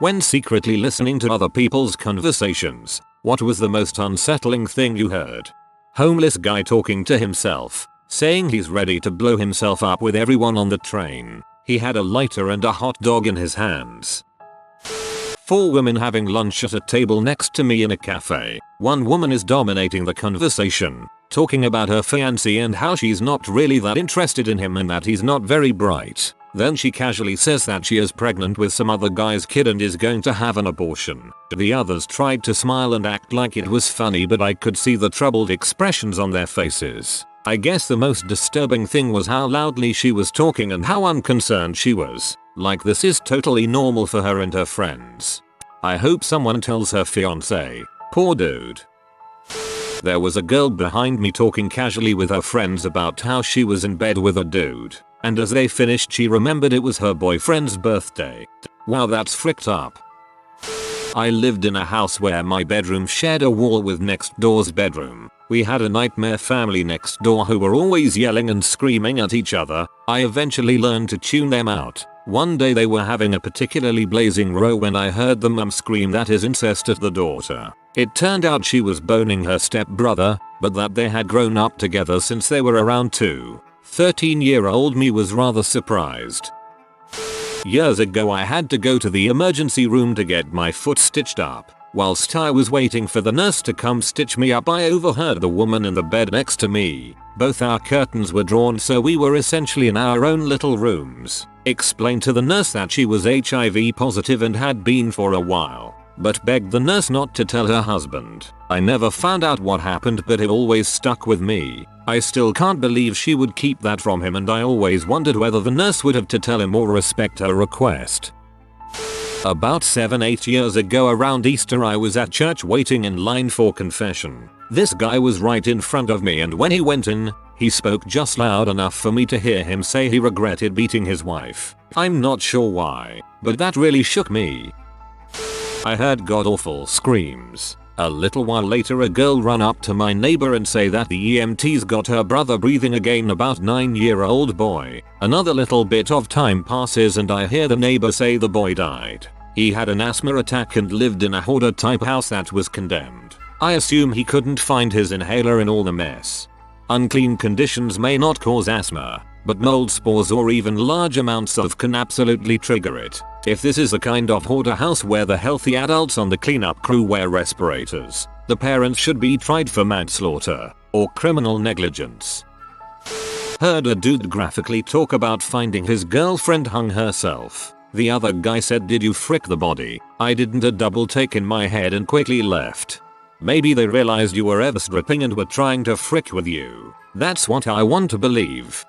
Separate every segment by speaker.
Speaker 1: When secretly listening to other people's conversations, what was the most unsettling thing you heard? Homeless guy talking to himself, saying he's ready to blow himself up with everyone on the train. He had a lighter and a hot dog in his hands. 4 women having lunch at a table next to me in a cafe. One woman is dominating the conversation, talking about her fiancé and how she's not really that interested in him and that he's not very bright. Then she casually says that she is pregnant with some other guy's kid and is going to have an abortion. The others tried to smile and act like it was funny, but I could see the troubled expressions on their faces. I guess the most disturbing thing was how loudly she was talking and how unconcerned she was. Like this is totally normal for her and her friends. I hope someone tells her fiancé. Poor dude. There was a girl behind me talking casually with her friends about how she was in bed with a dude. And as they finished she remembered it was her boyfriend's birthday. Wow, that's fricked up. I lived in a house where my bedroom shared a wall with next door's bedroom. We had a nightmare family next door who were always yelling and screaming at each other. I eventually learned to tune them out. One day they were having a particularly blazing row when I heard the mum scream that is incest at the daughter. It turned out she was boning her stepbrother, but that they had grown up together since they were around 2. 13-year-old me was rather surprised. Years ago I had to go to the emergency room to get my foot stitched up. Whilst I was waiting for the nurse to come stitch me up, I overheard the woman in the bed next to me. Both our curtains were drawn so we were essentially in our own little rooms. Explained to the nurse that she was HIV positive and had been for a while, but begged the nurse not to tell her husband. I never found out what happened, but it always stuck with me. I still can't believe she would keep that from him, and I always wondered whether the nurse would have to tell him or respect her request. About 7-8 years ago around Easter I was at church waiting in line for confession. This guy was right in front of me, and when he went in, he spoke just loud enough for me to hear him say he regretted beating his wife. I'm not sure why, but that really shook me. I heard god-awful screams. A little while later a girl ran up to my neighbor and say that the EMTs got her brother breathing again, about 9-year-old boy. Another little bit of time passes and I hear the neighbor say the boy died. He had an asthma attack and lived in a hoarder type house that was condemned. I assume he couldn't find his inhaler in all the mess. Unclean conditions may not cause asthma, but mold spores or even large amounts of can absolutely trigger it. If this is the kind of hoarder house where the healthy adults on the cleanup crew wear respirators, the parents should be tried for manslaughter or criminal negligence. Heard a dude graphically talk about finding his girlfriend hung herself. The other guy said, "Did you frick the body?" I didn't. A double take in my head and quickly left. Maybe they realized you were eavesdropping and were trying to frick with you. That's what I want to believe.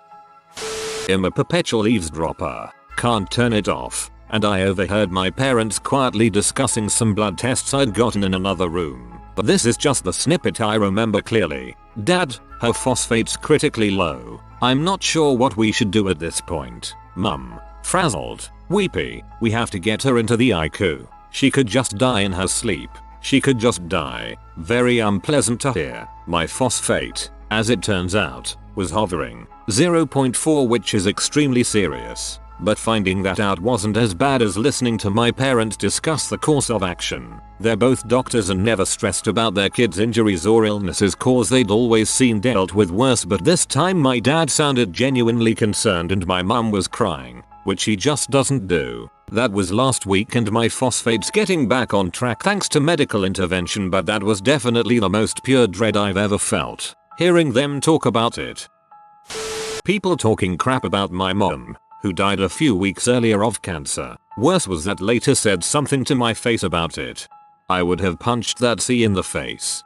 Speaker 1: I'm a perpetual eavesdropper. Can't turn it off. And I overheard my parents quietly discussing some blood tests I'd gotten in another room. But this is just the snippet I remember clearly. "Dad, her phosphate's critically low. I'm not sure what we should do at this point." Mum, frazzled, weepy, "We have to get her into the ICU. She could just die in her sleep. She could just die." Very unpleasant to hear. My phosphate, as it turns out, was hovering 0.4, which is extremely serious. But finding that out wasn't as bad as listening to my parents discuss the course of action. They're both doctors and never stressed about their kids' injuries or illnesses, cause they'd always seen dealt with worse, but this time my dad sounded genuinely concerned and my mum was crying, which he just doesn't do. That was last week and my phosphate's getting back on track thanks to medical intervention, but that was definitely the most pure dread I've ever felt, hearing them talk about it. People talking crap about my mom, who died a few weeks earlier of cancer. Worse was that later said something to my face about it. I would have punched that C in the face.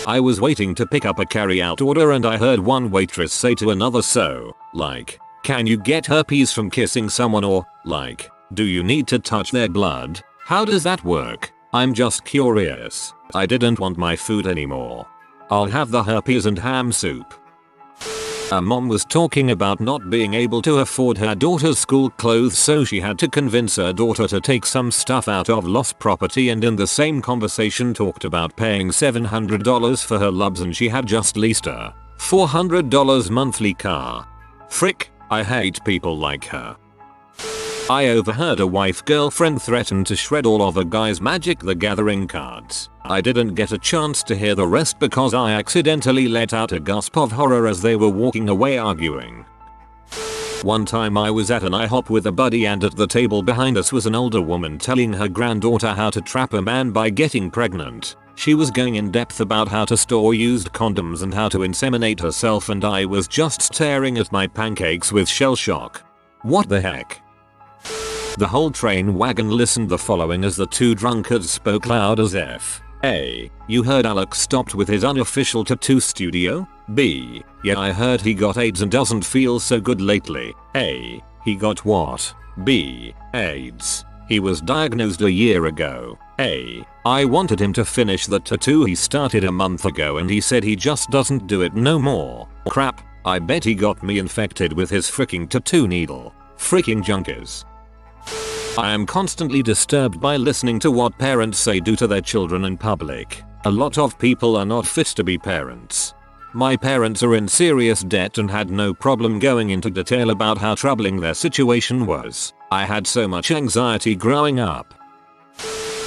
Speaker 1: I was waiting to pick up a carry-out order and I heard one waitress say to another, "So, like, can you get herpes from kissing someone?" or, like, "Do you need to touch their blood? How does that work? I'm just curious. I didn't want my food anymore. I'll have the herpes and ham soup." A mom was talking about not being able to afford her daughter's school clothes, so she had to convince her daughter to take some stuff out of lost property, and in the same conversation talked about paying $700 for her lubs and she had just leased a $400 monthly car. Frick, I hate people like her. I overheard a wife-girlfriend threaten to shred all of a guy's Magic the Gathering cards. I didn't get a chance to hear the rest because I accidentally let out a gasp of horror as they were walking away arguing. One time I was at an IHOP with a buddy and at the table behind us was an older woman telling her granddaughter how to trap a man by getting pregnant. She was going in depth about how to store used condoms and how to inseminate herself, and I was just staring at my pancakes with shell shock. What the heck? The whole train wagon listened the following as the two drunkards spoke loud as F. A. You heard Alex stopped with his unofficial tattoo studio? B. Yeah, I heard he got AIDS and doesn't feel so good lately. A. He got what? B. AIDS. He was diagnosed a year ago. A. I wanted him to finish the tattoo he started a month ago and he said he just doesn't do it no more. Crap, I bet he got me infected with his freaking tattoo needle. Freaking junkies. I am constantly disturbed by listening to what parents say do to their children in public. A lot of people are not fit to be parents. My parents are in serious debt and had no problem going into detail about how troubling their situation was. I had so much anxiety growing up.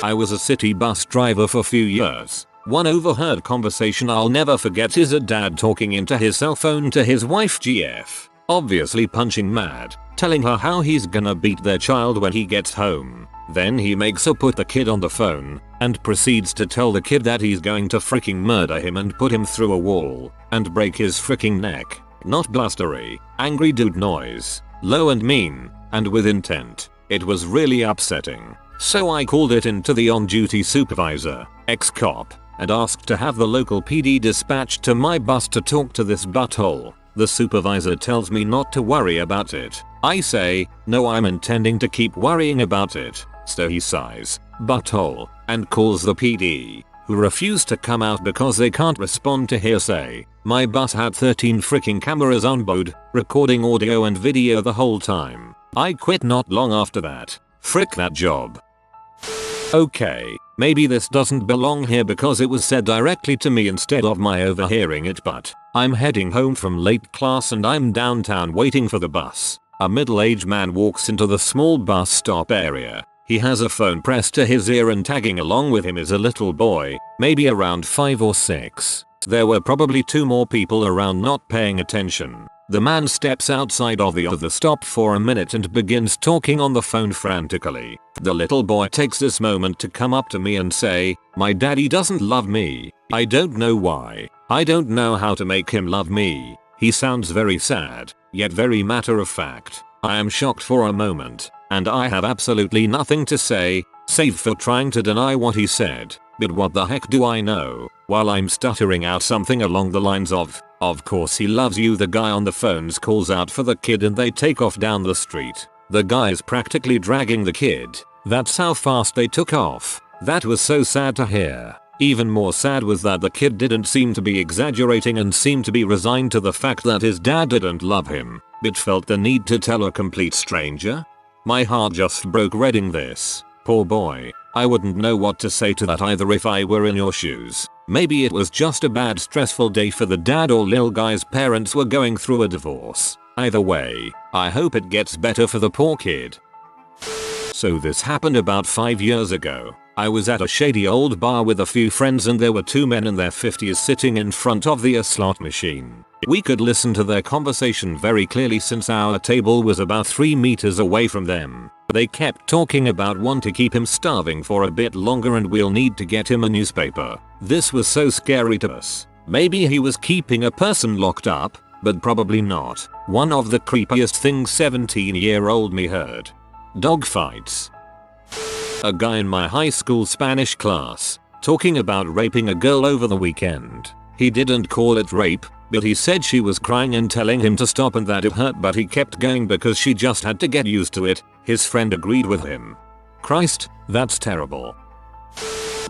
Speaker 1: I was a city bus driver for a few years. One overheard conversation I'll never forget is a dad talking into his cell phone to his wife GF, obviously punching mad, telling her how he's gonna beat their child when he gets home. Then he makes her put the kid on the phone and proceeds to tell the kid that he's going to freaking murder him and put him through a wall and break his freaking neck. Not blustery, angry dude noise, low and mean, and with intent. It was really upsetting. So I called it in to the on-duty supervisor, ex-cop, and asked to have the local PD dispatched to my bus to talk to this butthole. The supervisor tells me not to worry about it. I say, no, I'm intending to keep worrying about it. So he sighs, butthole, and calls the PD, who refuse to come out because they can't respond to hearsay. My bus had 13 freaking cameras on board, recording audio and video the whole time. I quit not long after that. Frick that job. Okay, maybe this doesn't belong here because it was said directly to me instead of my overhearing it, but I'm heading home from late class and I'm downtown waiting for the bus. A middle-aged man walks into the small bus stop area. He has a phone pressed to his ear and tagging along with him is a little boy, maybe around 5 or 6. There were probably 2 more people around not paying attention. The man steps outside of the stop for a minute and begins talking on the phone frantically. The little boy takes this moment to come up to me and say, "My daddy doesn't love me. I don't know why. I don't know how to make him love me." He sounds very sad, yet very matter of fact. I am shocked for a moment, and I have absolutely nothing to say, save for trying to deny what he said. But what the heck do I know? While I'm stuttering out something along the lines of course he loves you, the guy on the phones calls out for the kid and they take off down the street. The guy is practically dragging the kid. That's how fast they took off. That was so sad to hear. Even more sad was that the kid didn't seem to be exaggerating and seemed to be resigned to the fact that his dad didn't love him, but felt the need to tell a complete stranger. My heart just broke reading this. Poor boy. I wouldn't know what to say to that either if I were in your shoes. Maybe it was just a bad stressful day for the dad, or lil guy's parents were going through a divorce. Either way, I hope it gets better for the poor kid. So this happened about 5 years ago. I was at a shady old bar with a few friends and there were 2 men in their 50s sitting in front of the slot machine. We could listen to their conversation very clearly since our table was about 3 meters away from them. They kept talking about want to keep him starving for a bit longer and we'll need to get him a newspaper. This was so scary to us. Maybe he was keeping a person locked up, but probably not. One of the creepiest things 17-year-old me heard. Dogfights. A guy in my high school Spanish class talking about raping a girl over the weekend. He didn't call it rape, but he said she was crying and telling him to stop and that it hurt, but he kept going because she just had to get used to it. His friend agreed with him. Christ, that's terrible.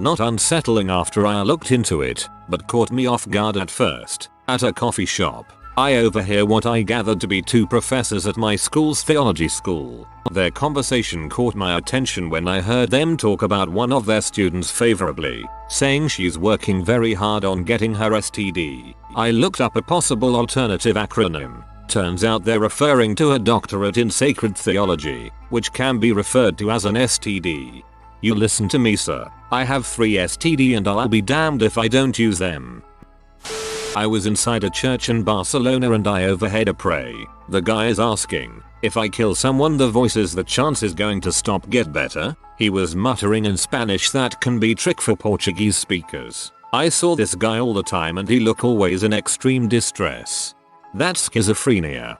Speaker 1: Not unsettling after I looked into it, but caught me off guard at first. At a coffee shop, I overhear what I gathered to be 2 professors at my school's theology school. Their conversation caught my attention when I heard them talk about one of their students favorably, saying she's working very hard on getting her STD. I looked up a possible alternative acronym. Turns out they're referring to a doctorate in sacred theology, which can be referred to as an STD. You listen to me, sir. I have 3 STD and I'll be damned if I don't use them. I was inside a church in Barcelona and I overheard a pray. The guy is asking, if I kill someone the voice is the chance is going to stop get better? He was muttering in Spanish that can be trick for Portuguese speakers. I saw this guy all the time and he look always in extreme distress. That's schizophrenia.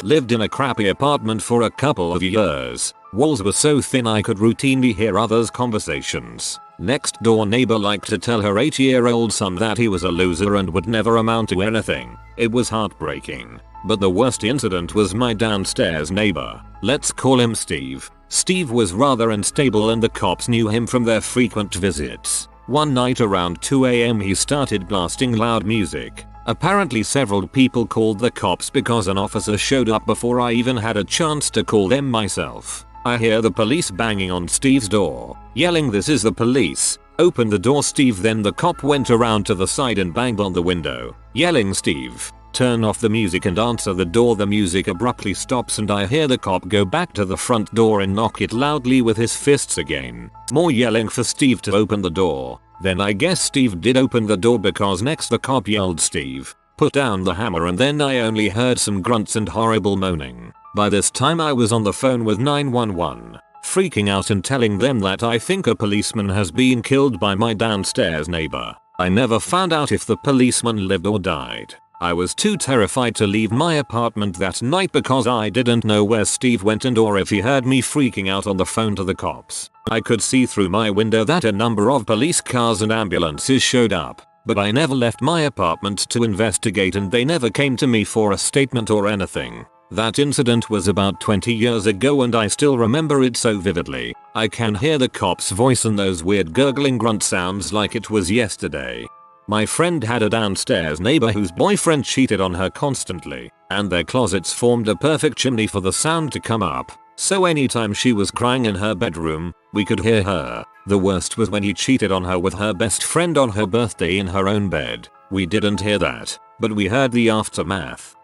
Speaker 1: Lived in a crappy apartment for a couple of years. Walls were so thin I could routinely hear others' conversations. Next door neighbor liked to tell her 8-year-old son that he was a loser and would never amount to anything. It was heartbreaking. But the worst incident was my downstairs neighbor. Let's call him Steve. Steve was rather unstable and the cops knew him from their frequent visits. One night around 2 AM he started blasting loud music. Apparently several people called the cops because an officer showed up before I even had a chance to call them myself. I hear the police banging on Steve's door, yelling this is the police. Open the door Steve. Then the cop went around to the side and banged on the window, yelling Steve, turn off the music and answer the door. The music abruptly stops and I hear the cop go back to the front door and knock it loudly with his fists again. More yelling for Steve to open the door. Then I guess Steve did open the door because next the cop yelled Steve, put down the hammer, and then I only heard some grunts and horrible moaning. By this time I was on the phone with 911, freaking out and telling them that I think a policeman has been killed by my downstairs neighbor. I never found out if the policeman lived or died. I was too terrified to leave my apartment that night because I didn't know where Steve went and or if he heard me freaking out on the phone to the cops. I could see through my window that a number of police cars and ambulances showed up, but I never left my apartment to investigate and they never came to me for a statement or anything. That incident was about 20 years ago and I still remember it so vividly. I can hear the cop's voice and those weird gurgling grunt sounds like it was yesterday. My friend had a downstairs neighbor whose boyfriend cheated on her constantly, and their closets formed a perfect chimney for the sound to come up. So anytime she was crying in her bedroom, we could hear her. The worst was when he cheated on her with her best friend on her birthday in her own bed. We didn't hear that, but we heard the aftermath.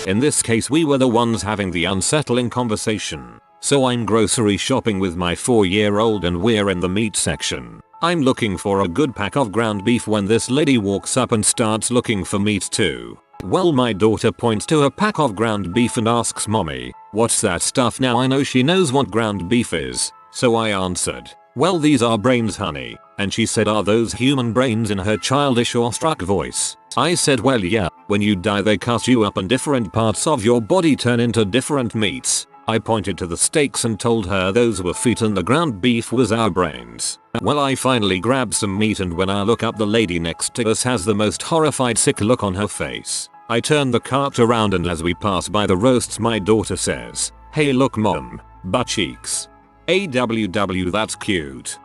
Speaker 1: In this case we were the ones having the unsettling conversation. So I'm grocery shopping with my 4-year-old and we're in the meat section. I'm looking for a good pack of ground beef when this lady walks up and starts looking for meat too. Well, my daughter points to a pack of ground beef and asks mommy, what's that stuff? Now I know she knows what ground beef is, so I answered, well, these are brains, honey. And she said, are those human brains, in her childish awestruck voice. I said, well, yeah, when you die they cut you up and different parts of your body turn into different meats. I pointed to the steaks and told her those were feet and the ground beef was our brains. Well, I finally grabbed some meat and when I look up, the lady next to us has the most horrified sick look on her face. I turn the cart around and as we pass by the roasts my daughter says, hey look mom, butt cheeks. AWW, that's cute.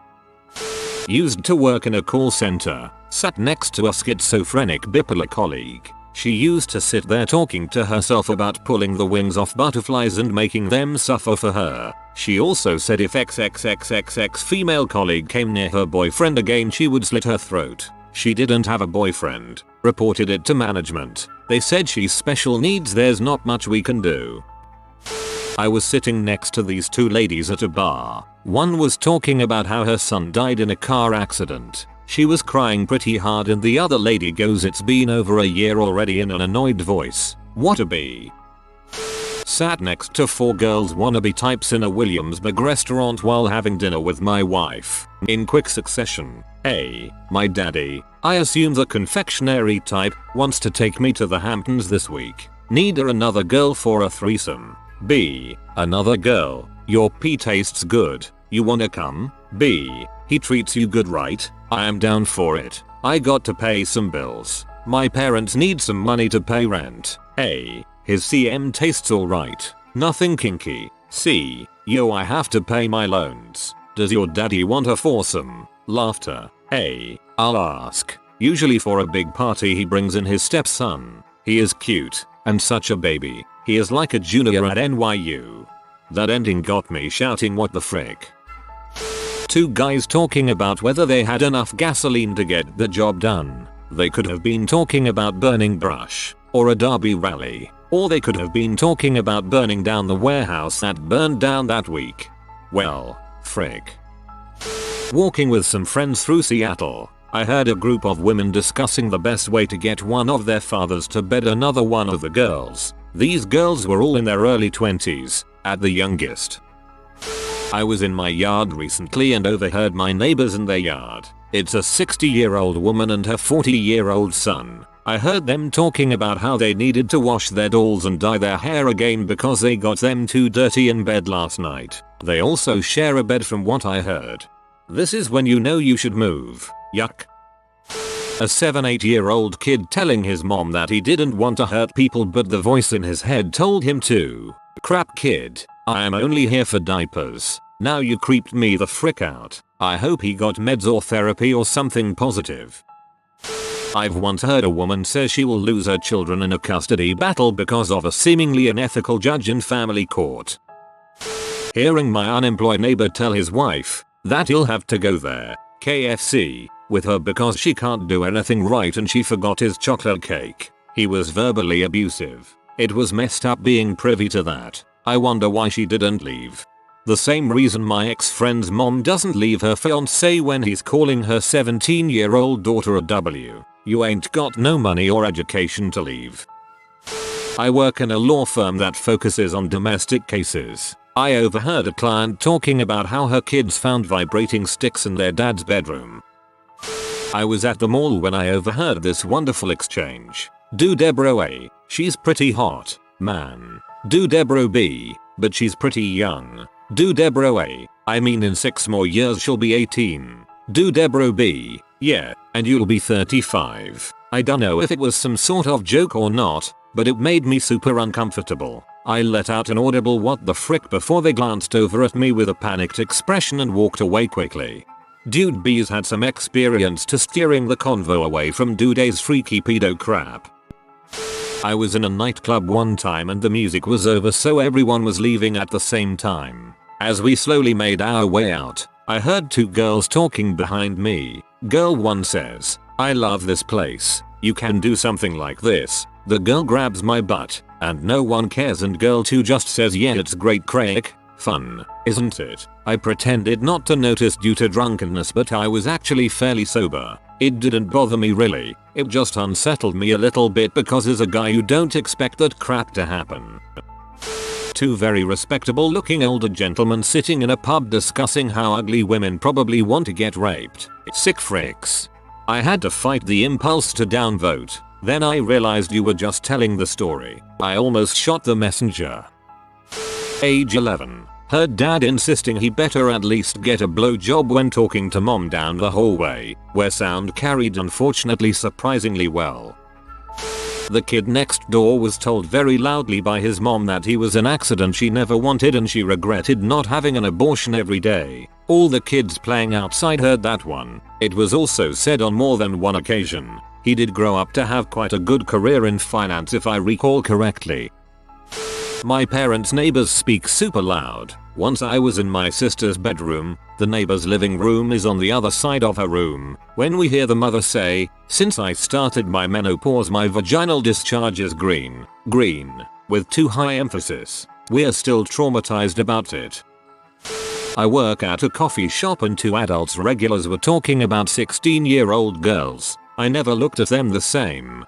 Speaker 1: Used to work in a call center, sat next to a schizophrenic bipolar colleague. She used to sit there talking to herself about pulling the wings off butterflies and making them suffer for her. She also said if XXXXX female colleague came near her boyfriend again she would slit her throat. She didn't have a boyfriend, reported it to management. They said she's special needs, there's not much we can do. I was sitting next to these two ladies at a bar. One was talking about how her son died in a car accident. She was crying pretty hard and the other lady goes, it's been over a year already, in an annoyed voice. What a bee. Sat next to 4 girls wannabe types in a Williamsburg restaurant while having dinner with my wife. In quick succession. A. My daddy, I assume the confectionery type, wants to take me to the Hamptons this week. Need another girl for a threesome. B. Another girl, your pee tastes good, you wanna come? B. He treats you good, right? I am down for it. I got to pay some bills. My parents need some money to pay rent. A. His CM tastes alright. Nothing kinky. C. Yo, I have to pay my loans. Does your daddy want a foursome? Laughter. A. I'll ask. Usually for a big party he brings in his stepson. He is cute and such a baby. He is like a junior at NYU. That ending got me shouting what the frick. 2 guys talking about whether they had enough gasoline to get the job done. They could have been talking about burning brush. or a Derby rally, or they could have been talking about burning down the warehouse that burned down that week. Well, frick. Walking with some friends through Seattle, I heard a group of women discussing the best way to get one of their fathers to bed another one of the girls. These girls were all in their early 20s, at the youngest. I was in my yard recently and overheard my neighbors in their yard. It's a 60-year-old woman and her 40-year-old son. I heard them talking about how they needed to wash their dolls and dye their hair again because they got them too dirty in bed last night. They also share a bed from what I heard. This is when you know you should move. Yuck. A 7-8-year-old kid telling his mom that he didn't want to hurt people but the voice in his head told him to. Crap kid, I am only here for diapers. Now you creeped me the frick out. I hope he got meds or therapy or something positive. I've once heard a woman say she will lose her children in a custody battle because of a seemingly unethical judge in family court. Hearing my unemployed neighbor tell his wife that he'll have to go there, KFC, with her because she can't do anything right and she forgot his chocolate cake. He was verbally abusive. It was messed up being privy to that. I wonder why she didn't leave. The same reason my ex-friend's mom doesn't leave her fiancé when he's calling her 17-year-old daughter a W. You ain't got no money or education to leave. I work in a law firm that focuses on domestic cases. I overheard a client talking about how her kids found vibrating sticks in their dad's bedroom. I was at the mall when I overheard this wonderful exchange. Do Deborah A, she's pretty hot, man. Do Deborah B, but she's pretty young. Do Deborah A, I mean in 6 more years she'll be 18. Do Deborah B, yeah, and you'll be 35. I dunno if it was some sort of joke or not, but it made me super uncomfortable. I let out an audible what the frick before they glanced over at me with a panicked expression and walked away quickly. Dude B's had some experience to steering the convo away from Dude A's freaky pedo crap. I was in a nightclub one time and the music was over so everyone was leaving at the same time. As we slowly made our way out, I heard 2 girls talking behind me. Girl 1 says, I love this place. You can do something like this. The girl grabs my butt, and no one cares and girl 2 just says yeah it's great crack, fun, isn't it? I pretended not to notice due to drunkenness but I was actually fairly sober. It didn't bother me really, it just unsettled me a little bit because as a guy you don't expect that crap to happen. 2 very respectable looking older gentlemen sitting in a pub discussing how ugly women probably want to get raped. Sick fricks. I had to fight the impulse to downvote. Then I realized you were just telling the story. I almost shot the messenger. Age 11. Heard dad insisting he better at least get a blowjob when talking to mom down the hallway, where sound carried unfortunately surprisingly well. The kid next door was told very loudly by his mom that he was an accident she never wanted and she regretted not having an abortion every day. All the kids playing outside heard that one. It was also said on more than one occasion. He did grow up to have quite a good career in finance if I recall correctly. My parents' neighbors speak super loud. Once I was in my sister's bedroom, the neighbor's living room is on the other side of her room, when we hear the mother say, since I started my menopause my vaginal discharge is green, with too high emphasis. We're still traumatized about it. I work at a coffee shop and 2 adults regulars were talking about 16-year-old girls. I never looked at them the same.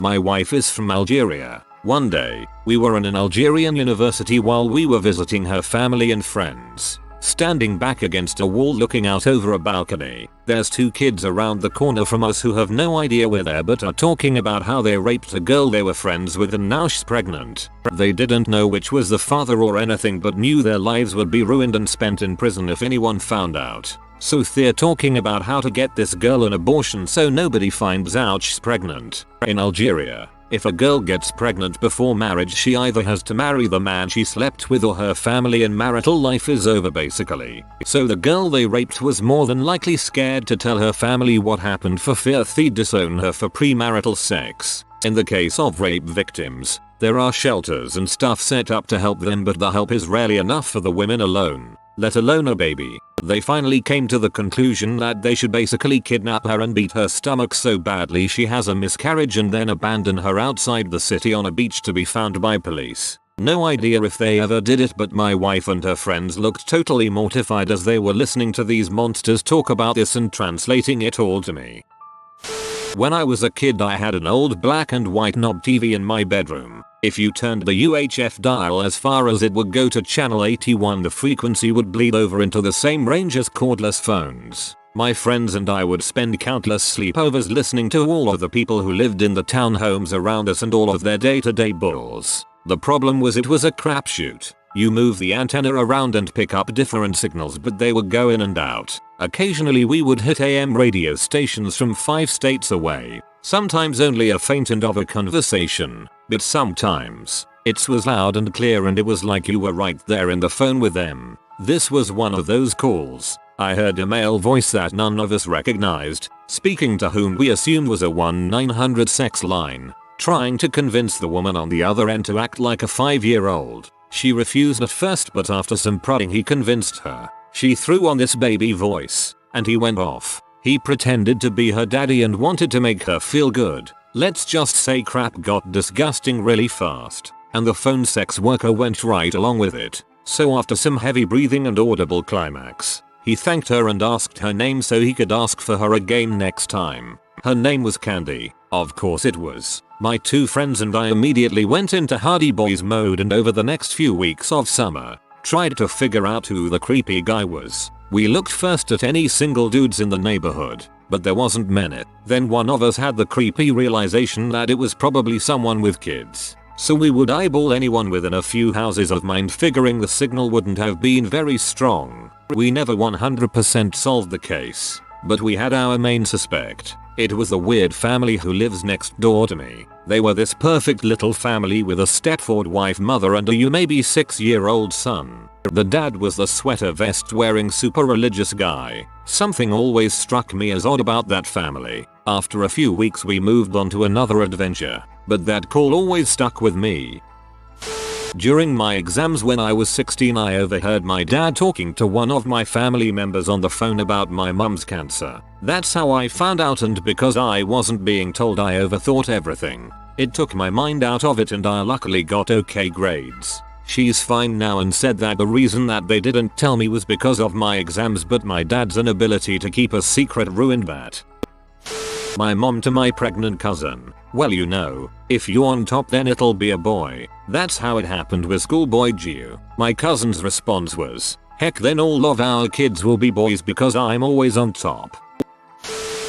Speaker 1: My wife is from Algeria. One day, we were in an Algerian university while we were visiting her family and friends. Standing back against a wall looking out over a balcony, there's 2 kids around the corner from us who have no idea we're there but are talking about how they raped a girl they were friends with and now she's pregnant. They didn't know which was the father or anything but knew their lives would be ruined and spent in prison if anyone found out. So they're talking about how to get this girl an abortion so nobody finds out she's pregnant. In Algeria, if a girl gets pregnant before marriage she either has to marry the man she slept with or her family and marital life is over basically. So the girl they raped was more than likely scared to tell her family what happened for fear they'd disown her for premarital sex. In the case of rape victims, there are shelters and stuff set up to help them but the help is rarely enough for the women alone, let alone a baby. They finally came to the conclusion that they should basically kidnap her and beat her stomach so badly she has a miscarriage and then abandon her outside the city on a beach to be found by police. No idea if they ever did it, but my wife and her friends looked totally mortified as they were listening to these monsters talk about this and translating it all to me. When I was a kid, I had an old black and white knob TV in my bedroom. If you turned the UHF dial as far as it would go to channel 81, the frequency would bleed over into the same range as cordless phones. My friends and I would spend countless sleepovers listening to all of the people who lived in the townhomes around us and all of their day-to-day bulls. The problem was it was a crapshoot. You move the antenna around and pick up different signals, but they would go in and out. Occasionally we would hit AM radio stations from 5 states away. Sometimes only a faint end of a conversation, but sometimes it was loud and clear and it was like you were right there in the phone with them. This was one of those calls. I heard a male voice that none of us recognized, speaking to whom we assumed was a 1-900 sex line, trying to convince the woman on the other end to act like a 5-year-old. She refused at first, but after some prodding he convinced her. She threw on this baby voice, and he went off. He pretended to be her daddy and wanted to make her feel good. Let's just say crap got disgusting really fast, and the phone sex worker went right along with it. So after some heavy breathing and audible climax, he thanked her and asked her name so he could ask for her again next time. Her name was Candy. Of course it was. My 2 friends and I immediately went into Hardy Boys mode and over the next few weeks of summer, tried to figure out who the creepy guy was. We looked first at any single dudes in the neighborhood, but there wasn't many. Then one of us had the creepy realization that it was probably someone with kids. So we would eyeball anyone within a few houses of mine, figuring the signal wouldn't have been very strong. We never 100% solved the case, but we had our main suspect. It was the weird family who lives next door to me. They were this perfect little family with a Stepford wife, mother, and a maybe 6-year-old son. The dad was the sweater vest wearing super religious guy. Something always struck me as odd about that family. After a few weeks we moved on to another adventure, but that call always stuck with me. During my exams when I was 16, I overheard my dad talking to one of my family members on the phone about my mum's cancer. That's how I found out, and because I wasn't being told, I overthought everything. It took my mind out of it and I luckily got okay grades. She's fine now and said that the reason that they didn't tell me was because of my exams, but my dad's inability to keep a secret ruined that. My mom to my pregnant cousin. Well, you know, if you're on top then it'll be a boy. That's how it happened with schoolboy Gio. My cousin's response was, heck, then all of our kids will be boys because I'm always on top.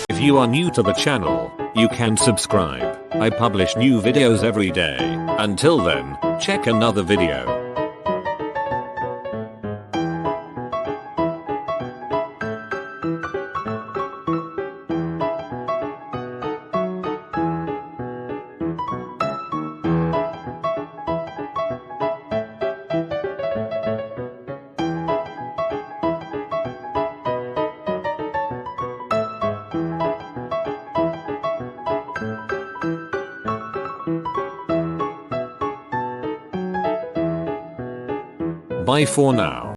Speaker 1: If you are new to the channel, you can subscribe. I publish new videos every day. Until then, check another video. Bye for now.